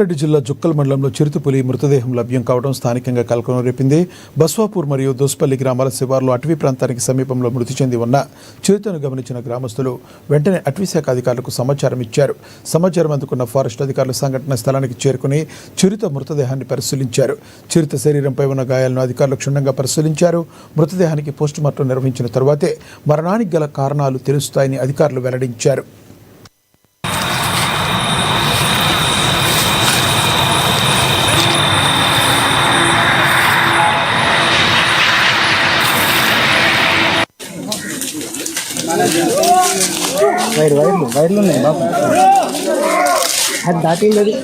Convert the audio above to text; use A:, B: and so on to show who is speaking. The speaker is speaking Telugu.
A: రెడ్డి జిల్లా జుక్కల్ మండలంలో చిరుతపులి మృతదేహం లభ్యం కావడం స్థానికంగా కలకలం రేపింది. బస్వాపూర్ మరియు దోస్పల్లి గ్రామాల శివార్లో అటవీ ప్రాంతానికి సమీపంలో మృతి చెంది ఉన్న చిరుతను గమనించిన గ్రామస్తులు వెంటనే అటవీశాఖ అధికారులకు సమాచారం ఇచ్చారు. సమాచారం అందుకున్న ఫారెస్ట్ అధికారులు సంఘటన స్థలానికి చేరుకుని చిరుత మృతదేహాన్ని పరిశీలించారు. చిరుత శరీరంపై ఉన్న గాయాలను అధికారులు క్షుణ్ణంగా పరిశీలించారు. మృతదేహానికి పోస్టుమార్టం నిర్వహించిన తరువాతే మరణానికి గల కారణాలు తెలుస్తాయని అధికారులు వెల్లడించారు.
B: వైర్లు ఉన్నాయి బాబు, అది దాటింది.